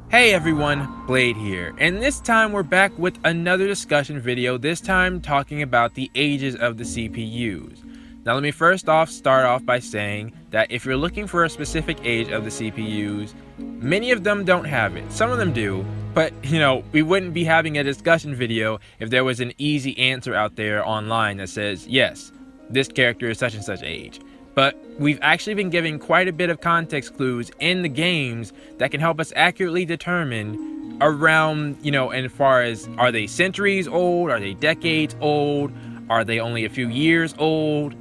Hey everyone, Blade here, and this time we're back with another discussion video, this time talking about the ages of the CPUs. Now let me start off by saying that if you're looking for a specific age of the CPUs, many of them don't have it. Some of them do, but we wouldn't be having a discussion video if there was an easy answer out there online that says, yes, this character is such and such age. But we've actually been giving quite a bit of context clues in the games that can help us accurately determine around, as far as, are they centuries old? Are they decades old? Are they only a few years old?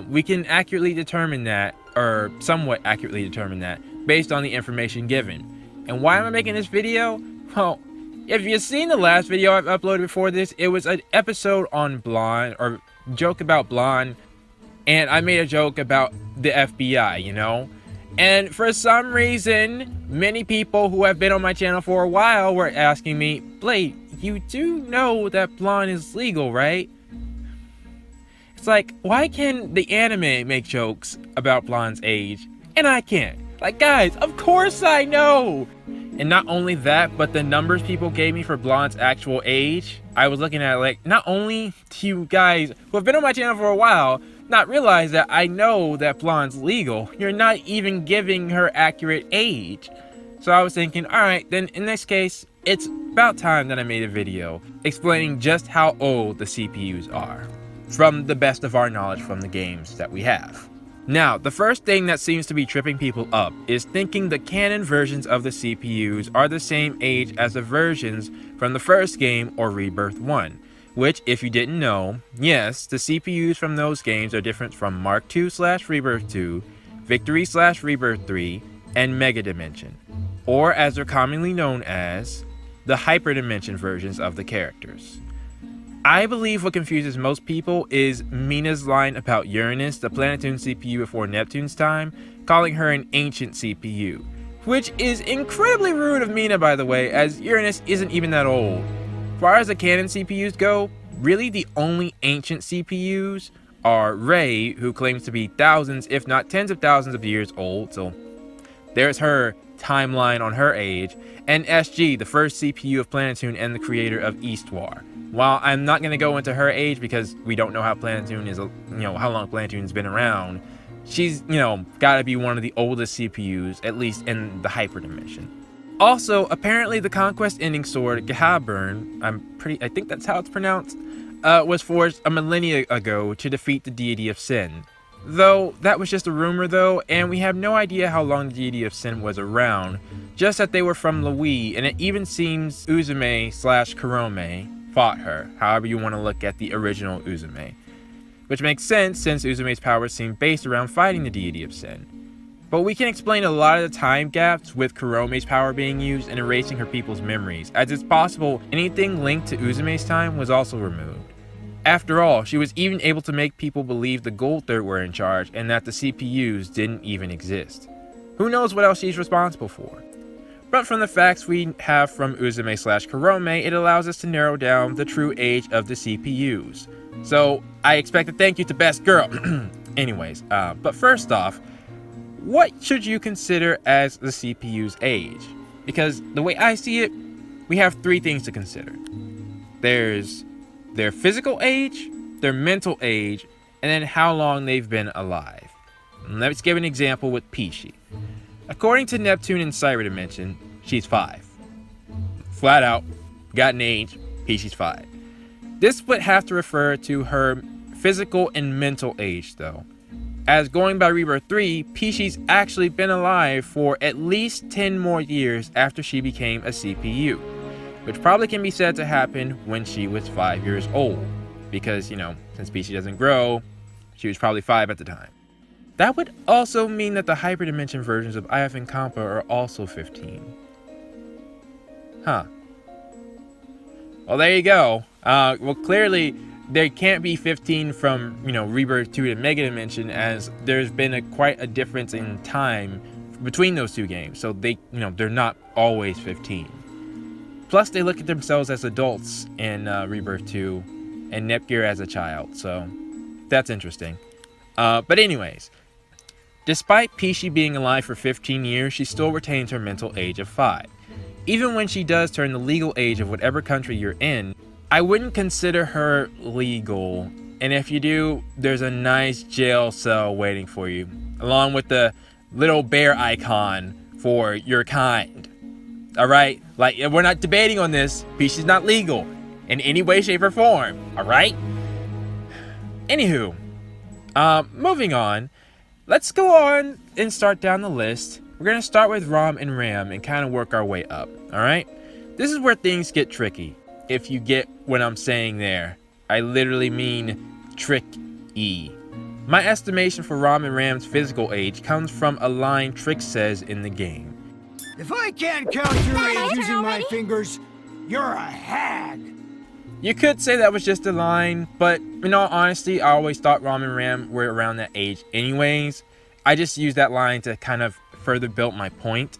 We can accurately determine that, or somewhat accurately determine that, based on the information given. And why am I making this video? Well, if you've seen the last video I've uploaded before this, it was an episode on Blonde, or joke about Blonde. And I made a joke about the FBI, And for some reason, many people who have been on my channel for a while were asking me, Blade, you do know that blonde is legal, right? It's like, why can the anime make jokes about blonde's age, and I can't? Like, guys, of course I know! And not only that, but the numbers people gave me for blonde's actual age, I was looking at it like, not only do you guys who have been on my channel for a while not realize that I know that blonde's legal, you're not even giving her accurate age. So I was thinking, alright, then in this case, it's about time that I made a video explaining just how old the CPUs are, from the best of our knowledge from the games that we have. Now, the first thing that seems to be tripping people up is thinking the canon versions of the CPUs are the same age as the versions from the first game or Rebirth 1. Which, if you didn't know, yes, the CPUs from those games are different from Mark II/Rebirth 2, Victory/Rebirth 3, and Mega Dimension, or as they're commonly known as, the Hyperdimension versions of the characters. I believe what confuses most people is Mina's line about Uranus, the Planetoon CPU before Neptune's time, calling her an ancient CPU, which is incredibly rude of Mina, by the way, as Uranus isn't even that old. As far as the canon CPUs go, really the only ancient CPUs are Rei, who claims to be thousands if not tens of thousands of years old, so there's her timeline on her age, and SG, the first CPU of Planetoon and the creator of Eastwar. While I'm not going to go into her age because we don't know how Planetoon is, how long Planetoon's been around, she's, gotta be one of the oldest CPUs, at least in the Hyperdimension. Also, apparently the conquest ending sword, Gehaburn, I think that's how it's pronounced, was forged a millennia ago to defeat the deity of Sin. Though, that was just a rumor though, and we have no idea how long the deity of Sin was around, just that they were from Lowee, and it even seems Uzume/Kurome fought her, however you want to look at the original Uzume. Which makes sense since Uzume's powers seem based around fighting the deity of Sin. But we can explain a lot of the time gaps with Kurome's power being used and erasing her people's memories, as it's possible anything linked to Uzume's time was also removed. After all, she was even able to make people believe the Gold Third were in charge and that the CPUs didn't even exist. Who knows what else she's responsible for? But from the facts we have from Uzume/Kurome, it allows us to narrow down the true age of the CPUs. So, I expect a thank you to Best Girl. Anyways, but first off, what should you consider as the CPU's age? Because the way I see it, we have three things to consider. There's their physical age, their mental age, and then how long they've been alive. Let's give an example with Pishi. According to Neptune and Cyberdimension, she's 5. Flat out, got an age, Pishi's 5. This would have to refer to her physical and mental age though. As going by Rebirth 3, Pishi's actually been alive for at least 10 more years after she became a CPU, which probably can be said to happen when she was 5 years old, because, since Pishi doesn't grow, she was probably 5 at the time. That would also mean that the Hyperdimension versions of IF and Kampa are also 15. Huh. Well, there you go. Well, clearly, there can't be 15 from, Rebirth 2 to Mega Dimension, as there's been quite a difference in time between those two games. So they, they're not always 15. Plus, they look at themselves as adults in Rebirth 2 and Nepgear as a child. So that's interesting. But anyways, despite Pishi being alive for 15 years, she still retains her mental age of 5. Even when she does turn the legal age of whatever country you're in, I wouldn't consider her legal. And if you do, there's a nice jail cell waiting for you, along with the little bear icon for your kind. Alright? Like, we're not debating on this. She's not legal in any way, shape, or form. Alright? Anywho, moving on. Let's go on and start down the list. We're going to start with Rom and Ram and kind of work our way up. Alright? This is where things get tricky. If you get what I'm saying there. I literally mean trick-y. My estimation for Rom and Ram's physical age comes from a line Trick says in the game. If I can't count your age using my fingers, you're a hag. You could say that was just a line, but in all honesty, I always thought Rom and Ram were around that age anyways. I just used that line to kind of further build my point.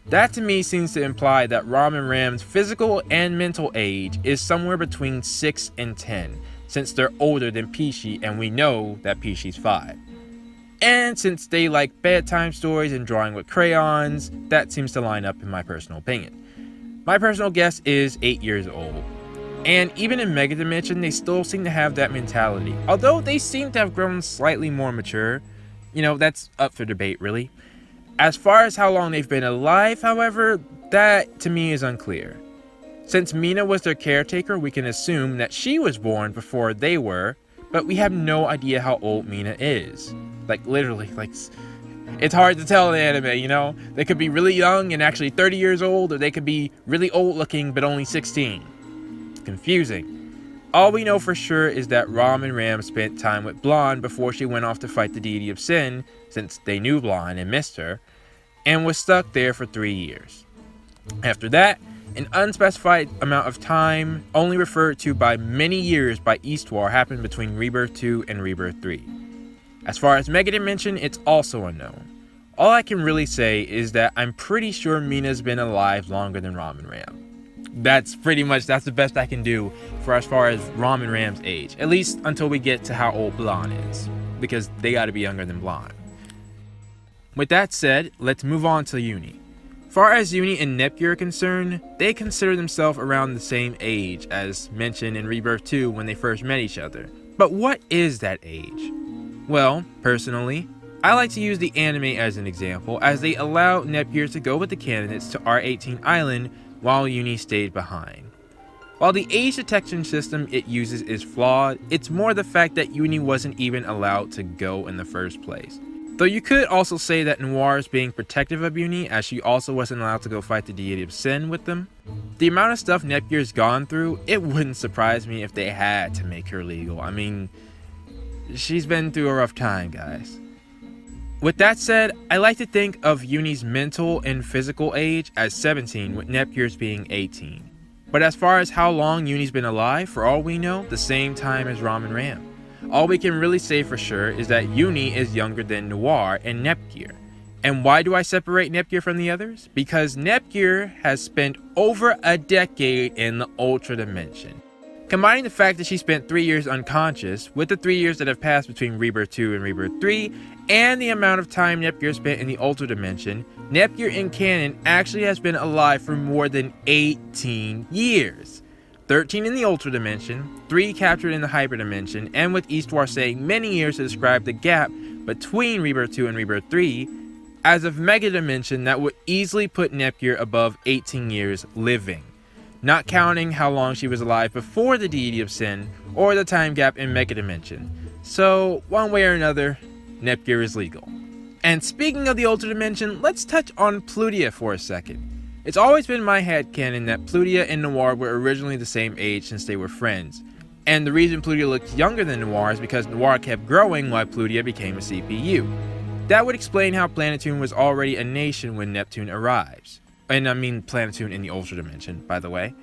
That to me seems to imply that Rom and Ram's physical and mental age is somewhere between 6 and 10, since they're older than Peachy and we know that Peachy's 5. And since they like bedtime stories and drawing with crayons, that seems to line up in my personal opinion. My personal guess is 8 years old. And even in Mega Dimension, they still seem to have that mentality. Although they seem to have grown slightly more mature. You know, that's up for debate really. As far as how long they've been alive, however, that to me is unclear. Since Mina was their caretaker, we can assume that she was born before they were, but we have no idea how old Mina is. Like, literally, like, it's hard to tell in anime, you know? They could be really young and actually 30 years old, or they could be really old looking but only 16. It's confusing. All we know for sure is that Rom and Ram spent time with Blonde before she went off to fight the deity of sin, since they knew Blonde and missed her, and was stuck there for 3 years. After that, an unspecified amount of time, only referred to by many years by Eastwar, happened between Rebirth 2 and Rebirth 3. As far as Mega Dimension, it's also unknown. All I can really say is that I'm pretty sure Mina's been alive longer than Rom and Ram. That's the best I can do for as far as Rom and Ram's age. At least until we get to how old Blonde is. Because they gotta be younger than Blonde. With that said, let's move on to Uni. Far as Uni and Nepgear are concerned, they consider themselves around the same age as mentioned in Rebirth 2 when they first met each other. But what is that age? Well, personally, I like to use the anime as an example, as they allowed Nepgear to go with the candidates to R18 Island while Uni stayed behind. While the age detection system it uses is flawed, it's more the fact that Uni wasn't even allowed to go in the first place. Though you could also say that Noir is being protective of Uni, as she also wasn't allowed to go fight the deity of sin with them. The amount of stuff Nepgear's gone through, it wouldn't surprise me if they had to make her legal. I mean, she's been through a rough time, guys. With that said, I like to think of Uni's mental and physical age as 17, with Nepgear's being 18. But as far as how long Uni's been alive, for all we know, the same time as Rom and Ram. All we can really say for sure is that Uni is younger than Noir and Nepgear. And why do I separate Nepgear from the others? Because Nepgear has spent over a decade in the Ultra Dimension. Combining the fact that she spent 3 years unconscious with the 3 years that have passed between Rebirth 2 and Rebirth 3, and the amount of time Nepgear spent in the Ultra Dimension, Nepgear in canon actually has been alive for more than 18 years. 13 in the Ultra Dimension, 3 captured in the Hyperdimension, and with Eastwar saying many years to describe the gap between Rebirth 2 and Rebirth 3, as of Mega Dimension that would easily put Nepgear above 18 years living. Not counting how long she was alive before the Deity of Sin, or the time gap in Mega Dimension. So, one way or another, Nepgear is legal. And speaking of the Ultra Dimension, let's touch on Plutia for a second. It's always been my headcanon that Plutia and Noir were originally the same age since they were friends. And the reason Plutia looked younger than Noir is because Noir kept growing while Plutia became a CPU. That would explain how Planetoon was already a nation when Neptune arrives. And I mean Planetoon in the Ultra Dimension, by the way.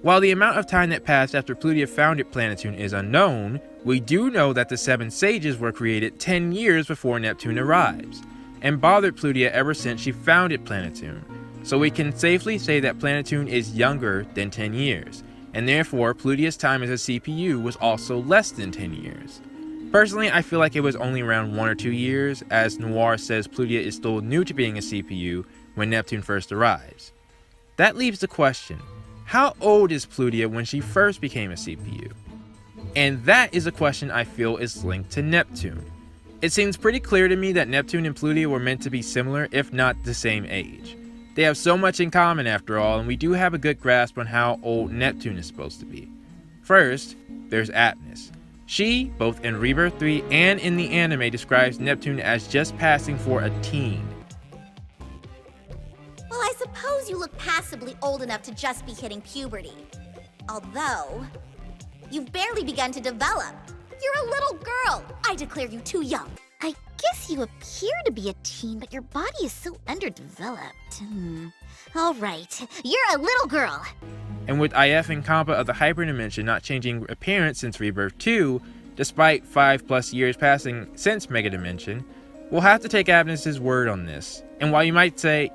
While the amount of time that passed after Plutia founded Planetoon is unknown, we do know that the 7 Sages were created 10 years before Neptune arrives, and bothered Plutia ever since she founded Planetoon. So we can safely say that Planetoon is younger than 10 years, and therefore Plutia's time as a CPU was also less than 10 years. Personally, I feel like it was only around 1 or 2 years, as Noir says Plutia is still new to being a CPU when Neptune first arrives. That leaves the question, how old is Plutia when she first became a CPU? And that is a question I feel is linked to Neptune. It seems pretty clear to me that Neptune and Plutia were meant to be similar, if not the same age. They have so much in common after all, and we do have a good grasp on how old Neptune is supposed to be. First, there's Apnis. She, both in Rebirth 3 and in the anime, describes Neptune as just passing for a teen. Well, I suppose you look passably old enough to just be hitting puberty. Although, you've barely begun to develop. You're a little girl. I declare you too young. I guess you appear to be a teen, but your body is so underdeveloped. All right, you're a little girl. And with IF and Compa of the Hyperdimension not changing appearance since Rebirth 2, despite 5+ years passing since Mega Dimension, we'll have to take Apnis' word on this. And while you might say,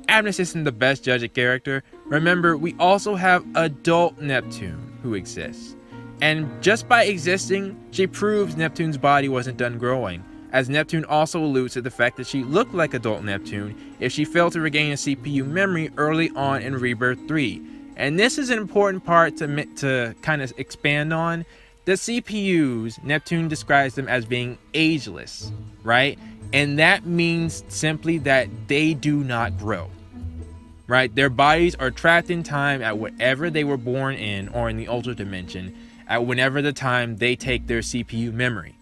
Apnis isn't the best judge of character, remember we also have adult Neptune who exists. And just by existing, she proves Neptune's body wasn't done growing, as Neptune also alludes to the fact that she looked like adult Neptune if she failed to regain a CPU memory early on in Rebirth 3. And this is an important part to kind of expand on. The CPUs, Neptune describes them as being ageless, right? And that means simply that they do not grow, right? Their bodies are trapped in time at whatever they were born in or in the Ultra Dimension, at whenever the time they take their CPU memory.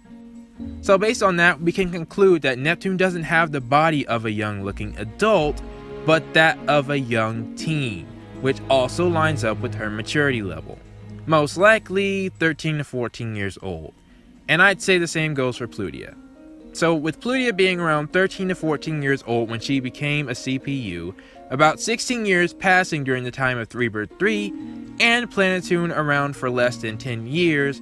So based on that, we can conclude that Neptune doesn't have the body of a young-looking adult, but that of a young teen, which also lines up with her maturity level. Most likely 13 to 14 years old. And I'd say the same goes for Plutia. So with Plutia being around 13 to 14 years old when she became a CPU, about 16 years passing during the time of Rebirth 3, and Planeptune around for less than 10 years,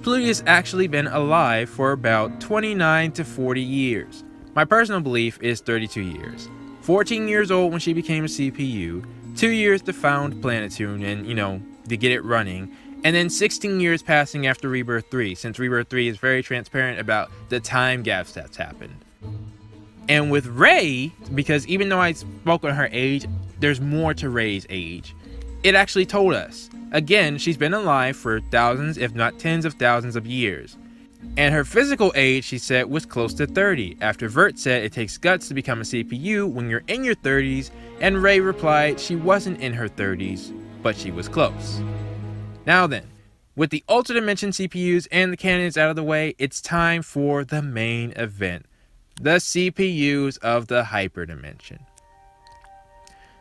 Plutia's actually been alive for about 29 to 40 years. My personal belief is 32 years. 14 years old when she became a CPU, 2 years to found Planeptune and, to get it running, and then 16 years passing after Rebirth 3, since Rebirth 3 is very transparent about the time gaps that's happened. And with Rei, because even though I spoke on her age, there's more to Rei's age. It actually told us. Again, she's been alive for thousands, if not tens of thousands of years. And her physical age, she said, was close to 30, after Vert said it takes guts to become a CPU when you're in your 30s, and Rei replied she wasn't in her 30s, but she was close. Now then, with the Ultra Dimension CPUs and the canons out of the way, it's time for the main event. The CPUs of the Hyperdimension.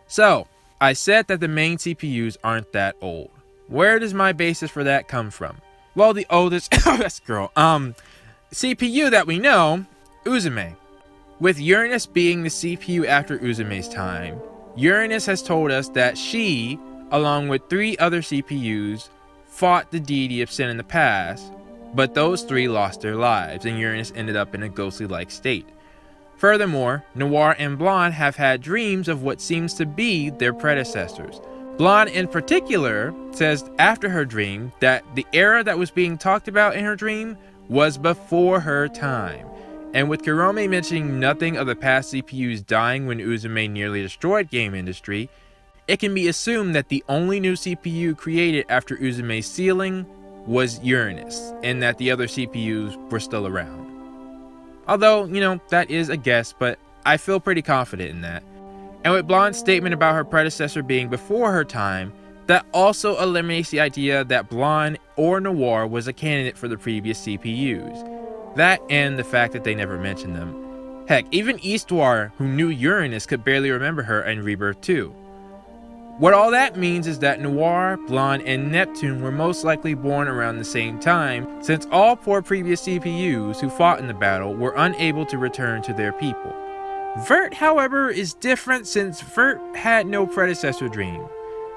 So, I said that the main CPUs aren't that old. Where does my basis for that come from? Well, the oldest CPU that we know, Uzume. With Uranus being the CPU after Uzume's time, Uranus has told us that she, along with 3 other CPUs, fought the deity of sin in the past, but those 3 lost their lives and Uranus ended up in a ghostly-like state. Furthermore, Noir and Blonde have had dreams of what seems to be their predecessors. Blonde in particular says after her dream that the era that was being talked about in her dream was before her time. And with Kurome mentioning nothing of the past CPUs dying when Uzume nearly destroyed game industry, it can be assumed that the only new CPU created after Uzume's sealing was Uranus, and that the other CPUs were still around. Although, that is a guess, but I feel pretty confident in that. And with Blonde's statement about her predecessor being before her time, that also eliminates the idea that Blonde or Noir was a candidate for the previous CPUs. That and the fact that they never mentioned them. Heck, even Histoire, who knew Uranus, could barely remember her in Rebirth 2. What all that means is that Noir, Blonde, and Neptune were most likely born around the same time, since all 4 previous CPUs who fought in the battle were unable to return to their people. Vert, however, is different since Vert had no predecessor dream,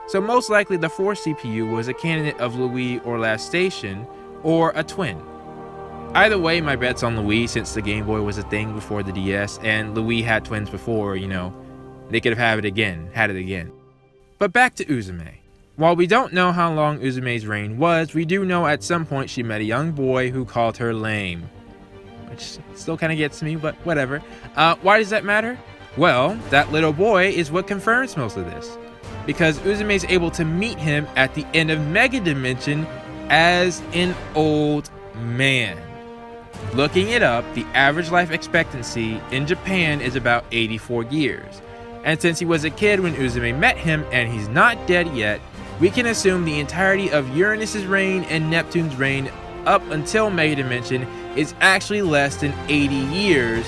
so most likely the 4th CPU was a candidate of Louis or Last Station, or a twin. Either way, my bet's on Louis since the Game Boy was a thing before the DS, and Louis had twins before, they could have had it again. But back to Uzume. While we don't know how long Uzume's reign was, we do know at some point she met a young boy who called her lame. Which still kind of gets me, but whatever. Why does that matter? Well, that little boy is what confirms most of this. because Uzume is able to meet him at the end of Mega Dimension as an old man. Looking it up, the average life expectancy in Japan is about 84 years. And since he was a kid when Uzume met him and he's not dead yet, we can assume the entirety of Uranus's reign and Neptune's reign up until Mega Dimension is actually less than 80 years,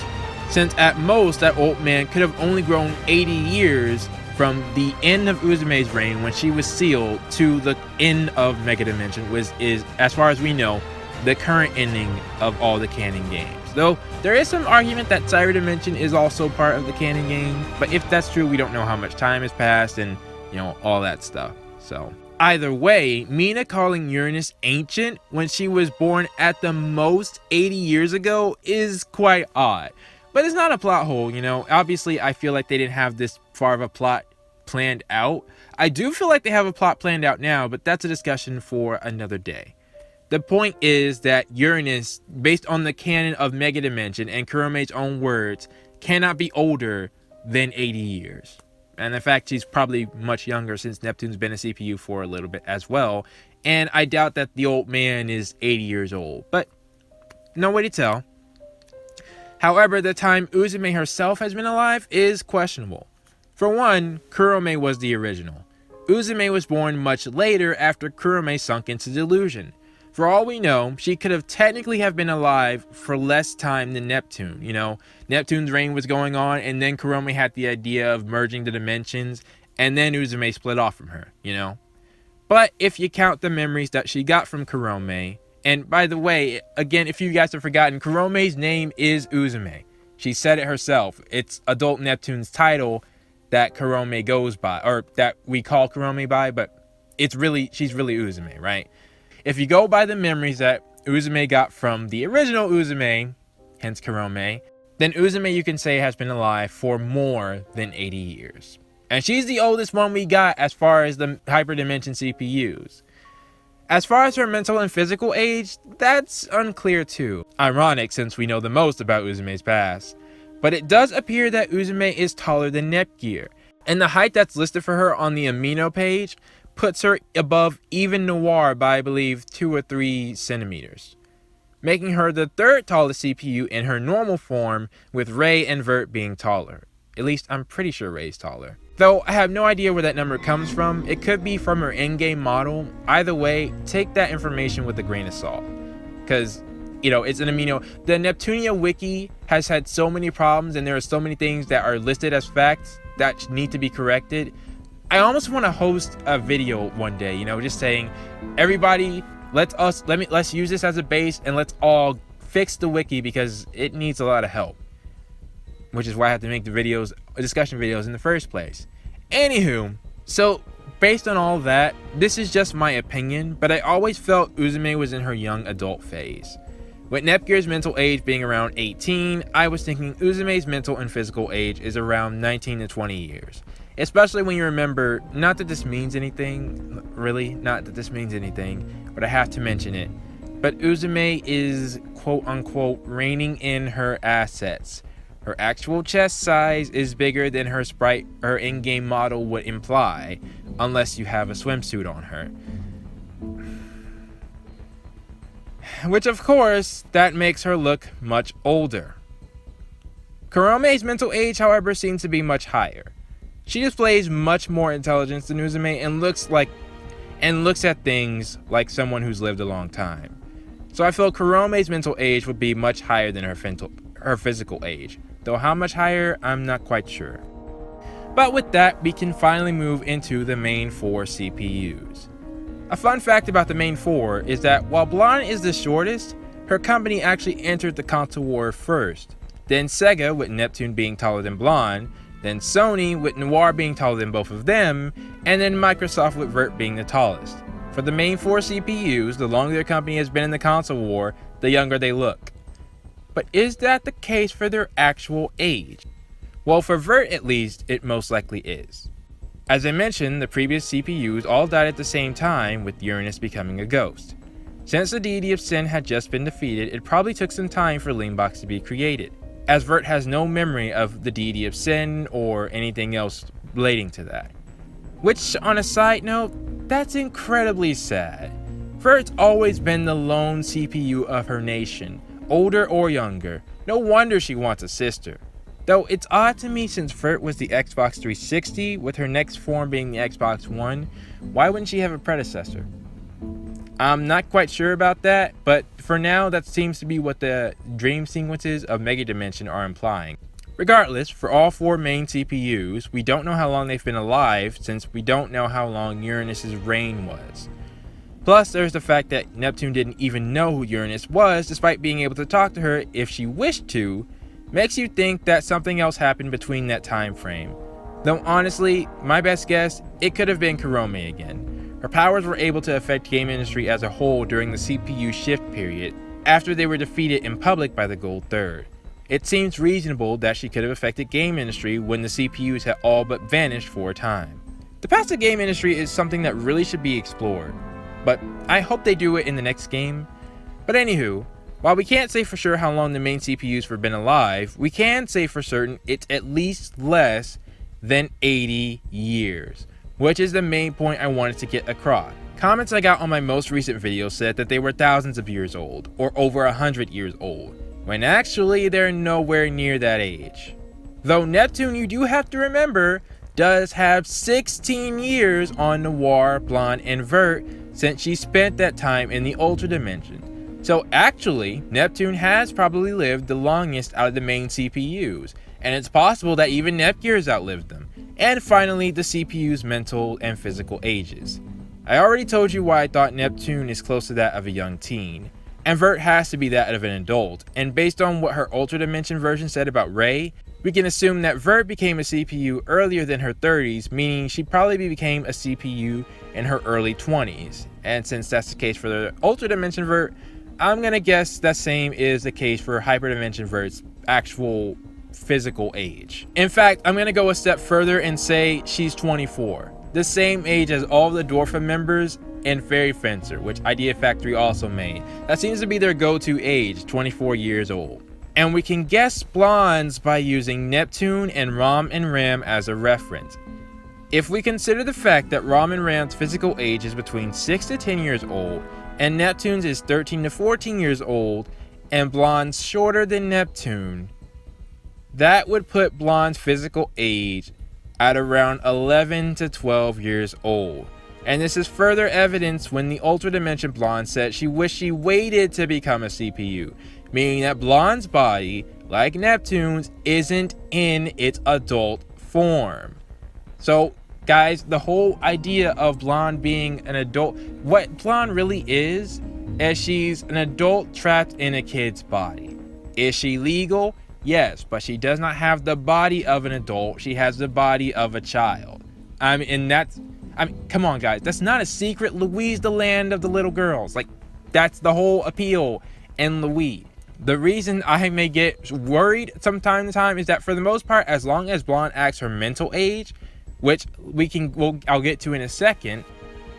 since at most that old man could have only grown 80 years from the end of Uzume's reign when she was sealed to the end of Mega Dimension, which is, as far as we know, the current ending of all the canon games. Though there is some argument that Cyber Dimension is also part of the canon game, but if that's true, we don't know how much time has passed and, you know, all that stuff. So either way, Mina calling Uranus ancient when she was born at the most 80 years ago is quite odd. But it's not a plot hole, you know. Obviously, I feel like they didn't have this far of a plot planned out. I do feel like they have a plot planned out now, but that's a discussion for another day. The point is that Uranus, based on the canon of Mega Dimension and Kurome's own words, cannot be older than 80 years. And in fact, she's probably much younger since Neptune's been a CPU for a little bit as well. And I doubt that the old man is 80 years old, but no way to tell. However, the time Uzume herself has been alive is questionable. For one, Kurome was the original. Uzume was born much later after Kurome sunk into delusion. For all we know, she could have technically have been alive for less time than Neptune. You know, Neptune's reign was going on, and then Kurome had the idea of merging the dimensions, and then Uzume split off from her, you know. But if you count the memories that she got from Kurome, and by the way, again, if you guys have forgotten, Kurome's name is Uzume. She said it herself. It's Adult Neptune's title that Kurome goes by, or that we call Kurome by, but she's really Uzume, right? If you go by the memories that Uzume got from the original Uzume, hence Kurome, then Uzume you can say has been alive for more than 80 years. And she's the oldest one we got as far as the Hyperdimension CPUs. As far as her mental and physical age, that's unclear too. Ironic since we know the most about Uzume's past. But it does appear that Uzume is taller than Nepgear, and the height that's listed for her on the amino page puts her above even Noir by, I believe, 2 or 3 centimeters, making her the third tallest CPU in her normal form, with Ray and Vert being taller. At least I'm pretty sure Ray's taller. Though I have no idea where that number comes from. It could be from her in-game model. Either way, take that information with a grain of salt, because, you know, it's an amino. The Neptunia wiki has had so many problems, and there are so many things that are listed as facts that need to be corrected. I almost want to host a video one day, you know, just saying, everybody, let's use this as a base and let's all fix the wiki, because it needs a lot of help. Which is why I have to make the discussion videos in the first place. Anywho, so based on all that, this is just my opinion, but I always felt Uzume was in her young adult phase. With Nepgear's mental age being around 18, I was thinking Uzume's mental and physical age is around 19 to 20 years. Especially when you remember, not that this means anything, really, not that this means anything, but I have to mention it. But Uzume is quote unquote reigning in her assets. Her actual chest size is bigger than her sprite, her in-game model would imply, unless you have a swimsuit on her. Which of course, that makes her look much older. Kurome's mental age, however, seems to be much higher. She displays much more intelligence than Uzume and looks at things like someone who's lived a long time. So I feel Kurome's mental age would be much higher than her physical age, though how much higher, I'm not quite sure. But with that, we can finally move into the main 4 CPUs. A fun fact about the main 4 is that while Blonde is the shortest, her company actually entered the console war first, then Sega with Neptune being taller than Blonde, then Sony with Noir being taller than both of them, and then Microsoft with Vert being the tallest. For the main 4 CPUs, the longer their company has been in the console war, the younger they look. But is that the case for their actual age? Well, for Vert at least, it most likely is. As I mentioned, the previous CPUs all died at the same time, with Uranus becoming a ghost. Since the deity of sin had just been defeated, it probably took some time for Limbox to be created, as Vert has no memory of the deity of sin or anything else relating to that. Which, on a side note, that's incredibly sad. Vert's always been the lone CPU of her nation, older or younger. No wonder she wants a sister. Though it's odd to me, since Vert was the Xbox 360, with her next form being the Xbox One, why wouldn't she have a predecessor? I'm not quite sure about that, but for now that seems to be what the dream sequences of Mega Dimension are implying. Regardless, for all 4 main CPUs, we don't know how long they've been alive, since we don't know how long Uranus's reign was. Plus, there's the fact that Neptune didn't even know who Uranus was, despite being able to talk to her if she wished to, makes you think that something else happened between that time frame. Though honestly, my best guess, it could have been Kurome again. Her powers were able to affect game industry as a whole during the CPU shift period, after they were defeated in public by the Gold Third. It seems reasonable that she could have affected game industry when the CPUs had all but vanished for a time. The past of game industry is something that really should be explored, but I hope they do it in the next game. But anywho, while we can't say for sure how long the main CPUs have been alive, we can say for certain it's at least less than 80 years, which is the main point I wanted to get across. Comments I got on my most recent video said that they were thousands of years old, or over 100 years old, when actually they're nowhere near that age. Though Neptune, you do have to remember, does have 16 years on Noir, Blonde, and Vert, since she spent that time in the Ultra Dimension. So actually, Neptune has probably lived the longest out of the main CPUs, and it's possible that even Nepgear has outlived them. And finally, the CPU's mental and physical ages. I already told you why I thought Neptune is close to that of a young teen, and Vert has to be that of an adult, and based on what her Ultra Dimension version said about Ray, we can assume that Vert became a CPU earlier than her 30s, meaning she probably became a CPU in her early 20s. And since that's the case for the Ultra Dimension Vert, I'm gonna guess that same is the case for Hyperdimension Vert's actual physical age. In fact, I'm gonna go a step further and say she's 24. The same age as all the Dwarfa members and Fairy Fencer, which Idea Factory also made. That seems to be their go-to age, 24 years old. And we can guess Blondes by using Neptune and Rom and Ram as a reference. If we consider the fact that Rom and Ram's physical age is between 6 to 10 years old, and Neptune's is 13 to 14 years old, and Blonde's shorter than Neptune, that would put Blonde's physical age at around 11 to 12 years old. And this is further evidence when the Ultra Dimension Blonde said she wished she waited to become a CPU, meaning that Blonde's body, like Neptune's, isn't in its adult form. So guys, the whole idea of Blonde being an adult, what Blonde really is she's an adult trapped in a kid's body. Is she legal? Yes, but she does not have the body of an adult, she has the body of a child. Come on guys, that's not a secret. Louise, the land of the little girls. Like, that's the whole appeal in Louise. The reason I may get worried from time to time is that for the most part, as long as Blonde acts her mental age, which I'll get to in a second,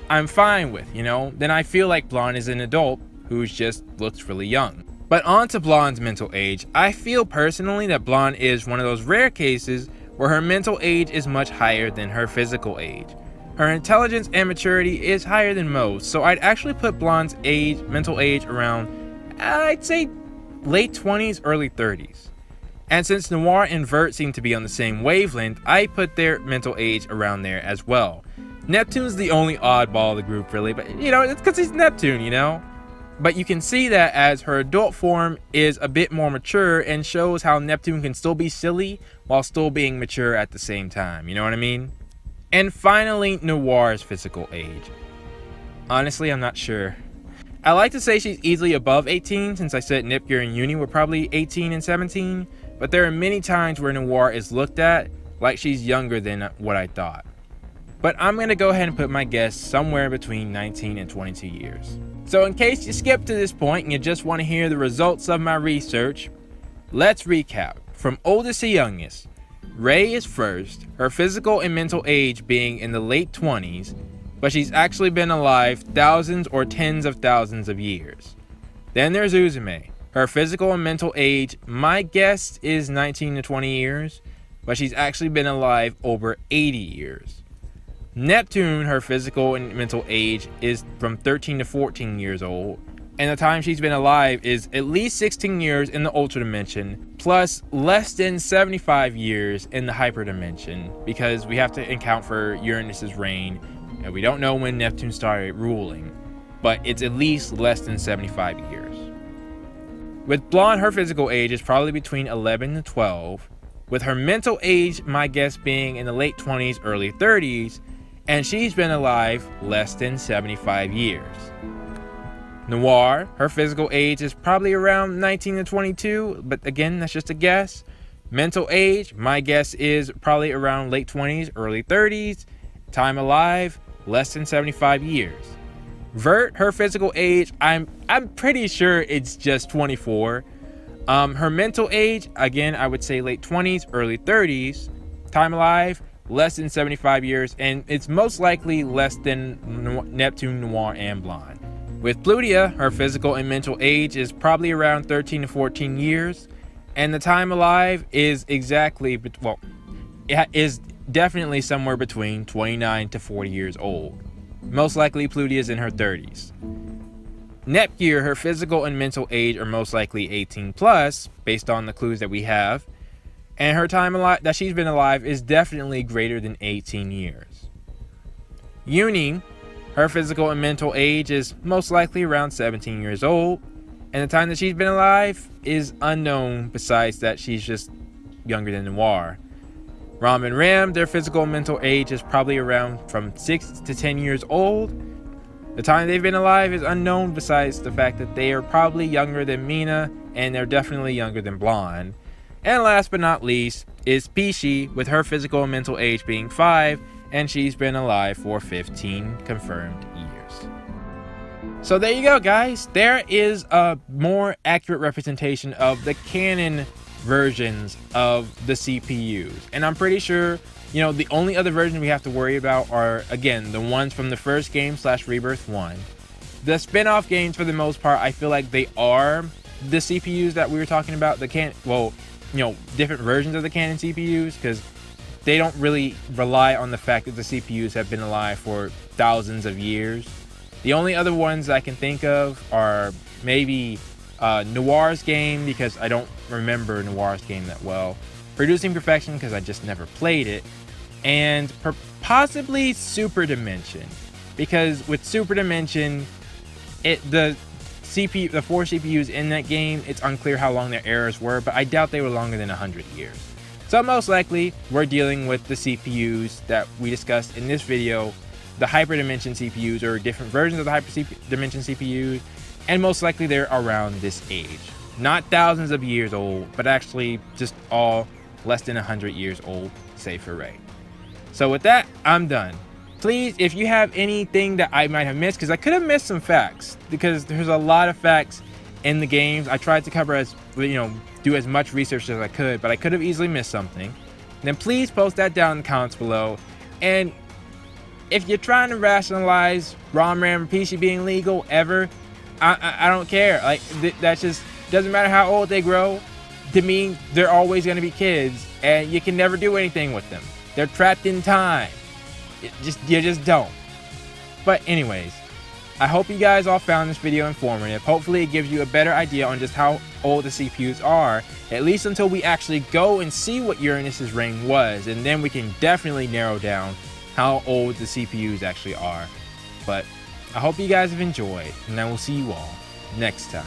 I'm fine with, then I feel like Blonde is an adult who just looks really young. But on to Blonde's mental age, I feel personally that Blonde is one of those rare cases where her mental age is much higher than her physical age. Her intelligence and maturity is higher than most, so I'd actually put Blonde's mental age around, I'd say late 20s, early 30s. And since Noir and Vert seem to be on the same wavelength, I put their mental age around there as well. Neptune's the only oddball of the group really, but it's because he's Neptune, But you can see that as her adult form is a bit more mature and shows how Neptune can still be silly while still being mature at the same time, you know what I mean? And finally, Noir's physical age. Honestly, I'm not sure. I like to say she's easily above 18 since I said Nepgear and Uni were probably 18 and 17, but there are many times where Noir is looked at like she's younger than what I thought. But I'm going to go ahead and put my guess somewhere between 19 and 22 years. So in case you skipped to this point and you just want to hear the results of my research, let's recap. From oldest to youngest, Ray is first, her physical and mental age being in the late 20s, but she's actually been alive thousands or tens of thousands of years. Then there's Uzume. Her physical and mental age, my guess is 19 to 20 years, but she's actually been alive over 80 years. Neptune, her physical and mental age is from 13 to 14 years old, and the time she's been alive is at least 16 years in the Ultra Dimension, plus less than 75 years in the Hyperdimension, because we have to account for Uranus's reign, and we don't know when Neptune started ruling, but it's at least less than 75 years. With Blonde, her physical age is probably between 11 and 12, with her mental age, my guess being in the late 20s, early 30s, and she's been alive less than 75 years. Noir, her physical age is probably around 19 to 22, but again, that's just a guess. Mental age, my guess is probably around late 20s, early 30s. Time alive, less than 75 years. Vert, her physical age, I'm pretty sure it's just 24. Her mental age, again, I would say late 20s, early 30s. Time alive, less than 75 years, and it's most likely less than Neptune, Noir, and Blonde. With Plutia, her physical and mental age is probably around 13 to 14 years, and the time alive is exactly, well, it is definitely somewhere between 29 to 40 years old. Most likely Plutia is in her 30s. Nepgear, her physical and mental age are most likely 18 plus, based on the clues that we have, and her time alive that she's been alive is definitely greater than 18 years. Uni, her physical and mental age is most likely around 17 years old, and the time that she's been alive is unknown, besides that she's just younger than Noir. Rom and Ram, their physical and mental age is probably around from 6 to 10 years old. The time they've been alive is unknown, besides the fact that they are probably younger than Mina, and they're definitely younger than Blonde. And last but not least is Pishi, with her physical and mental age being 5, and she's been alive for 15 confirmed years. So there you go, guys. There is a more accurate representation of the canon versions of the CPUs. And I'm pretty sure, the only other version we have to worry about are, again, the ones from the first game / Rebirth 1. The spin-off games, for the most part, I feel like they are the CPUs that we were talking about. Different versions of the canon CPUs, because they don't really rely on the fact that the CPUs have been alive for thousands of years. The only other ones I can think of are maybe Noir's game, because I don't remember Noir's game that well. Producing Perfection, because I just never played it. And possibly Super Dimension, because with Super Dimension, the 4 CPUs in that game, it's unclear how long their eras were, but I doubt they were longer than 100 years. So most likely, we're dealing with the CPUs that we discussed in this video, the Hyperdimension CPUs, or different versions of the Hyperdimension CPUs, and most likely they're around this age. Not thousands of years old, but actually just all less than 100 years old, save for Ray. So with that, I'm done. Please, if you have anything that I might have missed, because I could have missed some facts, because there's a lot of facts in the games. I tried to cover do as much research as I could, but I could have easily missed something. Then please post that down in the comments below. And if you're trying to rationalize Rom, Ram, and Pishi being legal ever, I don't care. Like, that just doesn't matter how old they grow. To me, they're always going to be kids, and you can never do anything with them. They're trapped in time. You just don't. But anyways, I hope you guys all found this video informative. Hopefully it gives you a better idea on just how old the CPUs are, at least until we actually go and see what Uranus's reign was, and then we can definitely narrow down how old the CPUs actually are. But I hope you guys have enjoyed, and I will see you all next time.